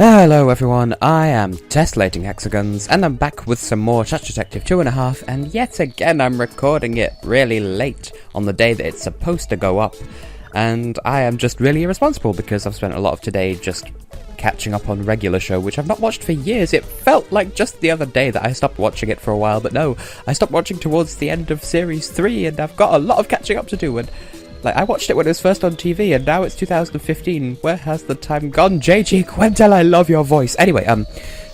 Hello everyone, I am Tessellating Hexagons, and I'm back with some more Touch Detective 2.5, and yet again I'm recording it really late on the day that it's supposed to go up, and I am just really irresponsible because I've spent a lot of today just catching up on regular show, which I've not watched for years. It felt like just the other day that I stopped watching it for a while, but no, I stopped watching towards the end of Series 3, and I've got a lot of catching up to do, and I watched it when it was first on TV, and now it's 2015. Where has the time gone? JG Quentel, I love your voice. Anyway,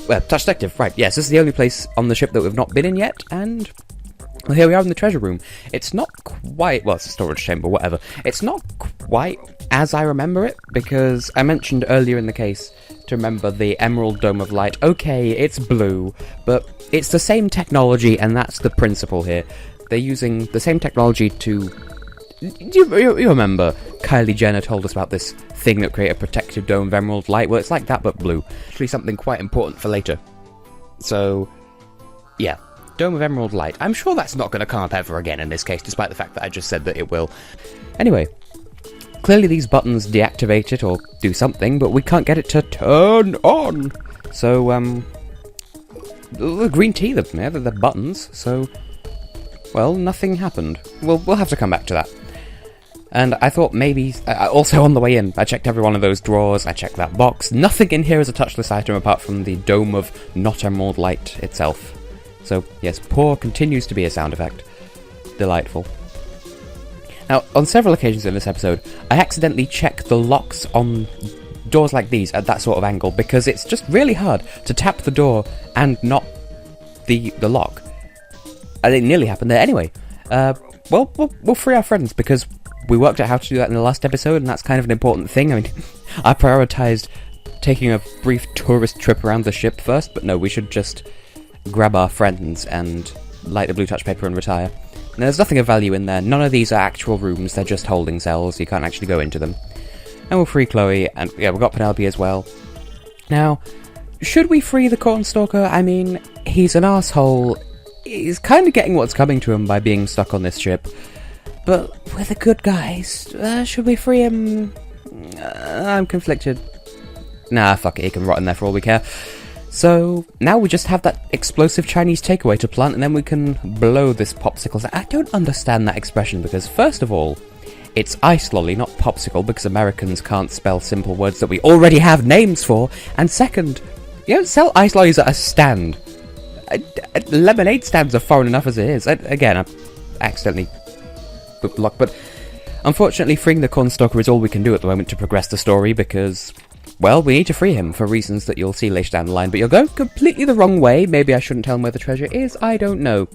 well, Touch Detective, right, yes, this is the only place on the ship that we've not been in yet, and well, here we are in the treasure room. It's not quite, well, it's a storage chamber, whatever. It's not quite as I remember it, because I mentioned earlier in the case to remember the Emerald Dome of Light. Okay, it's blue, but it's the same technology, and that's the principle here. They're using the same technology to... You remember Kylie Jenner told us about this thing that created a protective dome of emerald light? Well, it's like that, but blue. Actually, something quite important for later. So, yeah. Dome of emerald light. I'm sure that's not going to come up ever again in this case, despite the fact that I just said that it will. Anyway, clearly these buttons deactivate it or do something, but we can't get it to turn on. So, the green tea, they're buttons, so... Well, nothing happened. We'll have to come back to that. And I thought maybe... also on the way in, I checked every one of those drawers, I checked that box. Nothing in here is a touchless item apart from the Dome of Not Emerald Light itself. So, yes, pour continues to be a sound effect. Delightful. Now, on several occasions in this episode, I accidentally check the locks on doors like these at that sort of angle, because it's just really hard to tap the door and not the lock. It nearly happened there. Anyway, well, we'll free our friends, because we worked out how to do that in the last episode, and that's kind of an important thing. I mean, I prioritised taking a brief tourist trip around the ship first, but no, we should just grab our friends and light the blue touch paper and retire. And there's nothing of value in there. None of these are actual rooms, they're just holding cells, you can't actually go into them. And we'll free Chloe, and yeah, we've got Penelope as well. Now, should we free the Cornstalker? I mean, he's an asshole. He's kind of getting what's coming to him by being stuck on this ship. But we're the good guys. Should we free him? I'm conflicted. Nah, fuck it, he can rot in there for all we care. So, now we just have that explosive Chinese takeaway to plant, and then we can blow this popsicle. I don't understand that expression, because first of all, it's ice lolly, not popsicle, because Americans can't spell simple words that we already have names for. And second, you don't sell ice lollies at a stand. Lemonade stands are foreign enough as it is. Again, I accidentally booked the lock, but unfortunately freeing the Cornstalker is all we can do at the moment to progress the story, because, well, we need to free him for reasons that you'll see later down the line, but you're going completely the wrong way. Maybe I shouldn't tell him where the treasure is, I don't know.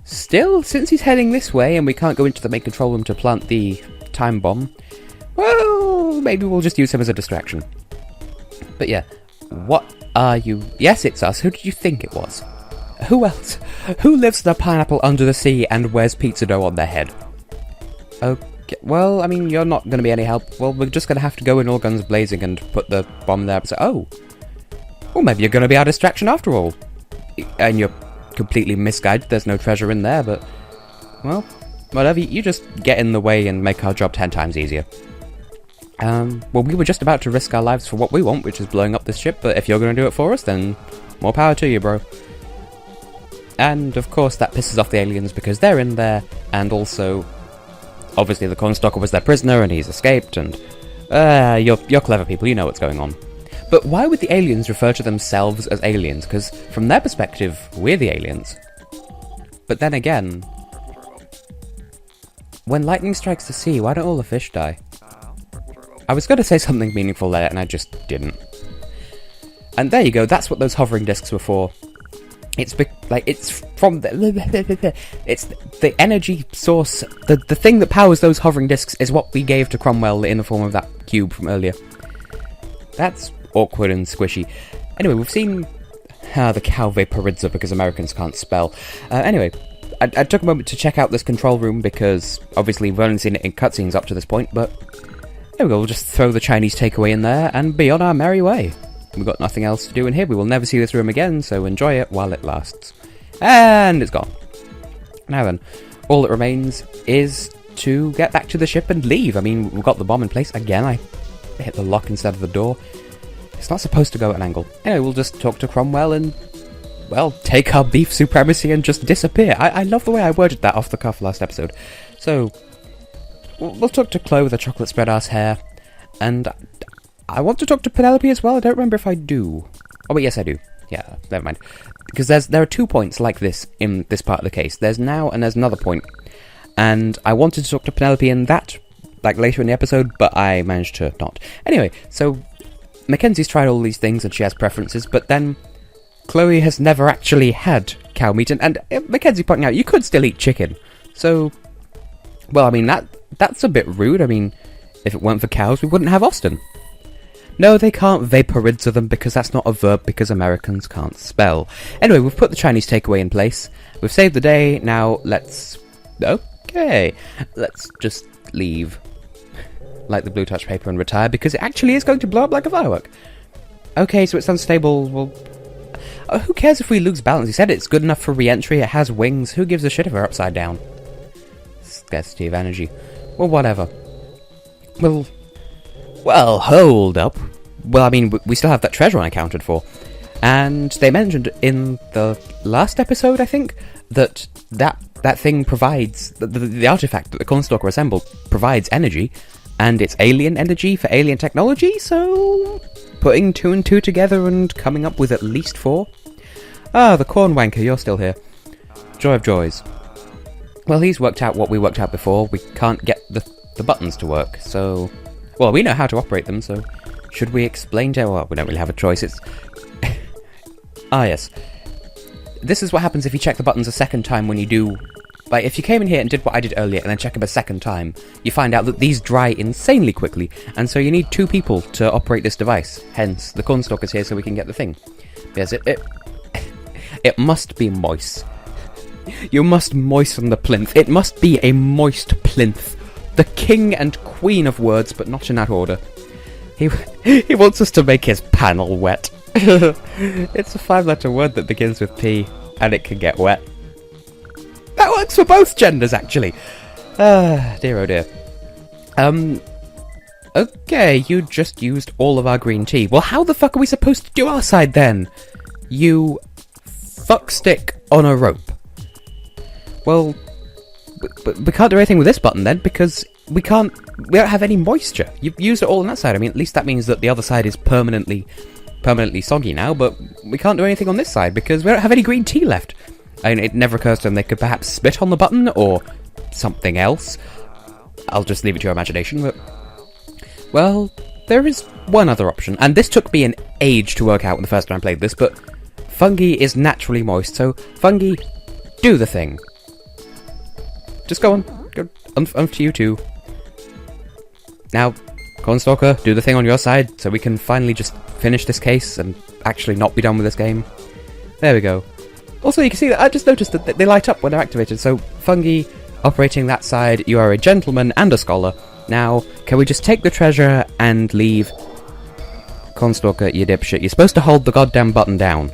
Still, since he's heading this way and we can't go into the main control room to plant the time bomb, well, maybe we'll just use him as a distraction. But yeah, what are you? Yes, it's us. Who did you think it was? Who else? Who lives in a pineapple under the sea and wears pizza dough on their head? Okay, well, I mean, you're not going to be any help. Well, we're just going to have to go in all guns blazing and put the bomb there. So, oh. Well, maybe you're going to be our distraction after all. And you're completely misguided. There's no treasure in there, but... Well, whatever. You just get in the way and make our job 10 times easier. Well, we were just about to risk our lives for what we want, which is blowing up this ship, but if you're going to do it for us, then more power to you, bro. And, of course, that pisses off the aliens because they're in there, and also, obviously the Cornstalker was their prisoner and he's escaped, and, you're clever people, you know what's going on. But why would the aliens refer to themselves as aliens? Because, from their perspective, we're the aliens. But then again, when lightning strikes the sea, why don't all the fish die? I was going to say something meaningful there, and I just didn't. And there you go, that's what those hovering discs were for. It's from the... It's the energy source, the thing that powers those hovering discs is what we gave to Cromwell in the form of that cube from earlier. That's awkward and squishy. Anyway, we've seen the cow vaporizza because Americans can't spell. Anyway, I took a moment to check out this control room because obviously we've only seen it in cutscenes up to this point, but there we go, we'll just throw the Chinese takeaway in there and be on our merry way. We've got nothing else to do in here. We will never see this room again, so enjoy it while it lasts. And it's gone. Now then, all that remains is to get back to the ship and leave. I mean, we've got the bomb in place. Again, I hit the lock instead of the door. It's not supposed to go at an angle. Anyway, we'll just talk to Cromwell and, well, take our beef supremacy and just disappear. I love the way I worded that off the cuff last episode. So, we'll talk to Chloe with the chocolate spread-ass hair, and I want to talk to Penelope as well. I don't remember if I do. Oh, but yes, I do. Yeah, never mind. Because there are 2 points like this in this part of the case. There's now and there's another point. And I wanted to talk to Penelope in that, like, later in the episode, but I managed to not. Anyway, so Mackenzie's tried all these things and she has preferences, but then Chloe has never actually had cow meat. And Mackenzie pointing out, you could still eat chicken. So, well, I mean, that's a bit rude. I mean, if it weren't for cows, we wouldn't have Austin. No, they can't vaporizer them because that's not a verb because Americans can't spell. Anyway, we've put the Chinese takeaway in place. We've saved the day. Now, let's... Okay. Let's just leave. Like the blue touch paper and retire because it actually is going to blow up like a firework. Okay, so it's unstable. Well, who cares if we lose balance? He said it's good enough for re-entry. It has wings. Who gives a shit if we're upside down? Scarcity of energy. Well, whatever. Well, hold up. Well, I mean, we still have that treasure unaccounted for. And they mentioned in the last episode, I think, that thing provides... The artefact that the Cornstalker assembled provides energy, and it's alien energy for alien technology, so... Putting 2 and 2 together and coming up with at least 4? Ah, the corn wanker, you're still here. Joy of joys. Well, he's worked out what we worked out before. We can't get the buttons to work, so... Well, we know how to operate them, so should we explain to... Well, we don't really have a choice, it's... Ah, yes. This is what happens if you check the buttons a second time when you do... Like, if you came in here and did what I did earlier and then check them a second time, you find out that these dry insanely quickly, and so you need 2 people to operate this device. Hence, the Cornstalker's here so we can get the thing. Yes, it must be moist. You must moisten the plinth. It must be a moist plinth. The king and queen of words, but not in that order. He wants us to make his panel wet. It's a 5-letter word that begins with P, and it can get wet. That works for both genders, actually. Dear oh dear. Okay, you just used all of our green tea. Well, how the fuck are we supposed to do our side, then? You fuckstick on a rope. Well... But we can't do anything with this button then, because we don't have any moisture. You've used it all on that side. I mean, at least that means that the other side is permanently soggy now, but we can't do anything on this side because we don't have any green tea left. I mean, it never occurs to them they could perhaps spit on the button or something else. I'll just leave it to your imagination, but... Well, there is one other option, and this took me an age to work out the first time I played this, but fungi is naturally moist, so fungi, do the thing. Just go on. Go to you two. Now, Cornstalker, do the thing on your side so we can finally just finish this case and actually not be done with this game. There we go. Also, you can see that I just noticed that they light up when they're activated, so fungi operating that side, you are a gentleman and a scholar. Now, can we just take the treasure and leave? Cornstalker, you dipshit, you're supposed to hold the goddamn button down.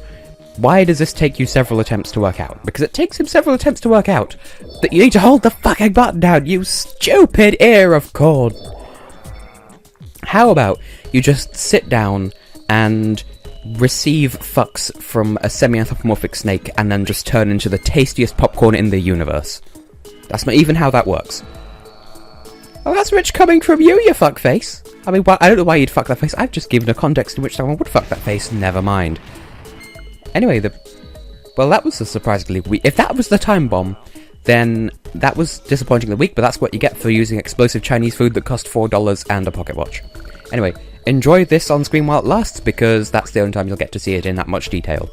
Why does this take you several attempts to work out? Because it takes him several attempts to work out that you need to hold the fucking button down, you stupid ear of corn. How about you just sit down and receive fucks from a semi-anthropomorphic snake and then just turn into the tastiest popcorn in the universe? That's not even how that works. Oh, that's rich coming from you, you fuckface. I mean, I don't know why you'd fuck that face. I've just given a context in which someone would fuck that face. Never mind. Anyway, well, that was a surprisingly weak... If that was the time bomb, then that was disappointingly weak, but that's what you get for using explosive Chinese food that cost $4 and a pocket watch. Anyway, enjoy this on screen while it lasts, because that's the only time you'll get to see it in that much detail.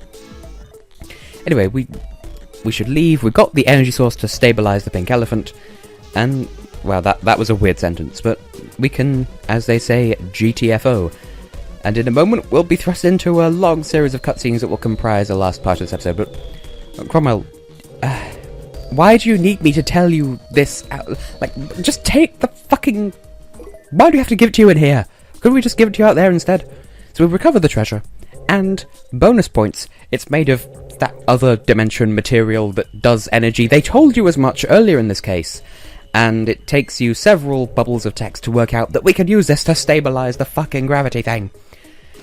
Anyway, we should leave. We've got the energy source to stabilise the pink elephant, and, well, that was a weird sentence, but we can, as they say, GTFO. And in a moment, we'll be thrust into a long series of cutscenes that will comprise the last part of this episode, but... Cromwell, why do you need me to tell you this? Like, just take the fucking... Why do we have to give it to you in here? Couldn't we just give it to you out there instead? So we've recovered the treasure. And, bonus points, it's made of that other dimension material that does energy. They told you as much earlier in this case. And it takes you several bubbles of text to work out that we can use this to stabilise the fucking gravity thing.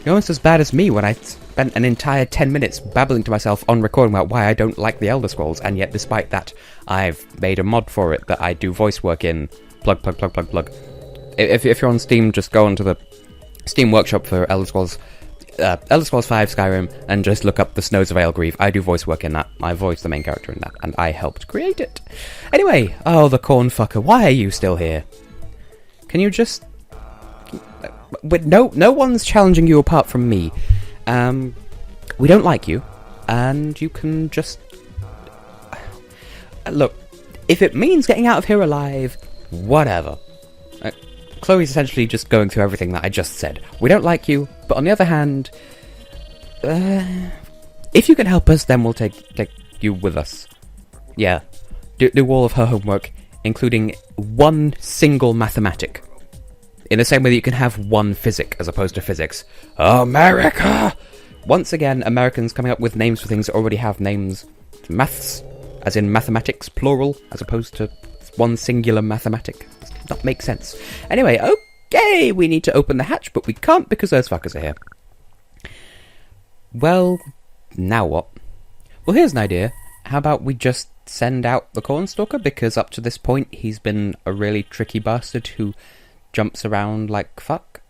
You're almost as bad as me when I spent an entire 10 minutes babbling to myself on recording about why I don't like the Elder Scrolls, and yet despite that, I've made a mod for it that I do voice work in. Plug. If you're on Steam, just go onto the Steam Workshop for Elder Scrolls 5 Skyrim, and just look up The Snows of Aelgrieve. I do voice work in that. I voice the main character in that, and I helped create it. Anyway, oh, the cornfucker, why are you still here? Can you just... No one's challenging you apart from me. We don't like you, and you can just... Look, if it means getting out of here alive, whatever. Chloe's essentially just going through everything that I just said. We don't like you, but on the other hand... if you can help us, then we'll take you with us. Yeah. Do all of her homework, including one single mathematic. In the same way that you can have one physic as opposed to physics. America! Once again, Americans coming up with names for things that already have names. Maths, as in mathematics, plural, as opposed to one singular mathematic. Does not make sense. Anyway, okay, we need to open the hatch, but we can't because those fuckers are here. Well, now what? Well, here's an idea. How about we just send out the Cornstalker? Because up to this point, he's been a really tricky bastard who jumps around like fuck.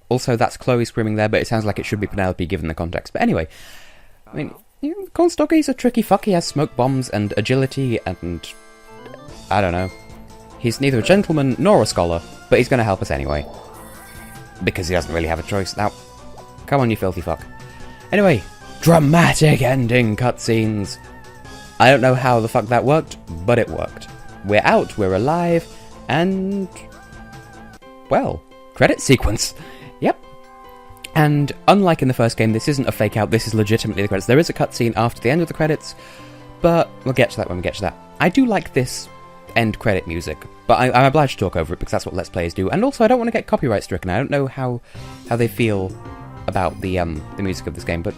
Also, that's Chloe screaming there, but it sounds like it should be Penelope given the context. But anyway, I mean, Cornstalker, he's a tricky fuck. He has smoke bombs and agility and... I don't know. He's neither a gentleman nor a scholar, but he's going to help us anyway. Because he doesn't really have a choice. Now, come on, you filthy fuck. Anyway, dramatic ending cutscenes. I don't know how the fuck that worked, but it worked. We're out, we're alive, and... well, credit sequence. Yep. And unlike in the first game, this isn't a fake out, this is legitimately the credits. There is a cutscene after the end of the credits, but we'll get to that when we get to that. I do like this end credit music, but I'm obliged to talk over it because that's what Let's Players do. And also, I don't want to get copyright stricken. I don't know how they feel about the music of this game, but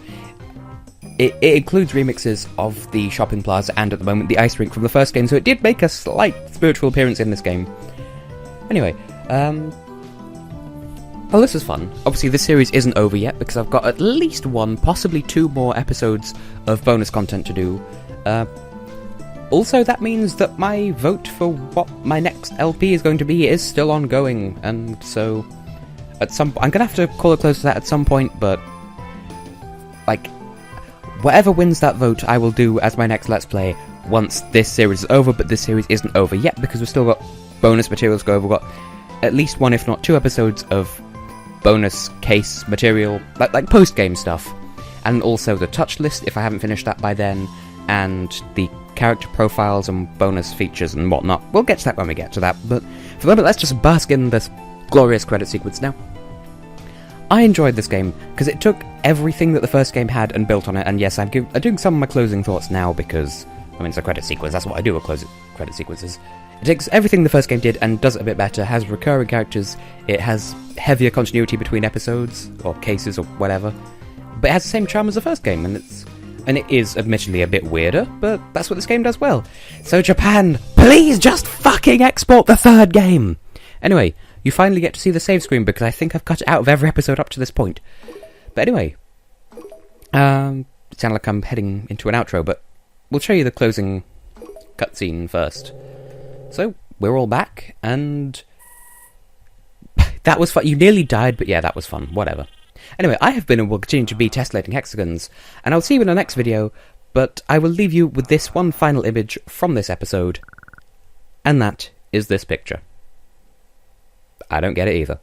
it includes remixes of the shopping plaza and, at the moment, the ice rink from the first game, so it did make a slight spiritual appearance in this game. Anyway, well, this is fun. Obviously, this series isn't over yet, because I've got at least one, possibly two more episodes of bonus content to do. Also, that means that my vote for what my next LP is going to be is still ongoing, and so... I'm gonna have to call it close to that at some point, but... like... whatever wins that vote, I will do as my next Let's Play once this series is over, but this series isn't over yet, because we've still got bonus materials to go over. We've got at least one, if not two episodes of bonus case material, like post-game stuff, and also the touch list, if I haven't finished that by then, and the character profiles and bonus features and whatnot. We'll get to that when we get to that, but for the moment, let's just bask in this glorious credit sequence now. I enjoyed this game, because it took everything that the first game had and built on it, and yes, I'm doing some of my closing thoughts now, because, I mean, it's a credit sequence, that's what I do with credit sequences. It takes everything the first game did and does it a bit better, has recurring characters, it has heavier continuity between episodes, or cases, or whatever, but it has the same charm as the first game, and it is admittedly a bit weirder, but that's what this game does well. So Japan, please just fucking export the third game! Anyway, you finally get to see the save screen because I think I've cut it out of every episode up to this point. But anyway, it sounds like I'm heading into an outro, but we'll show you the closing cutscene first. So, we're all back, and that was fun. You nearly died, but yeah, that was fun. Whatever. Anyway, I have been and will continue to be Tessellating Hexagons, and I'll see you in the next video, but I will leave you with this one final image from this episode, and that is this picture. I don't get it either.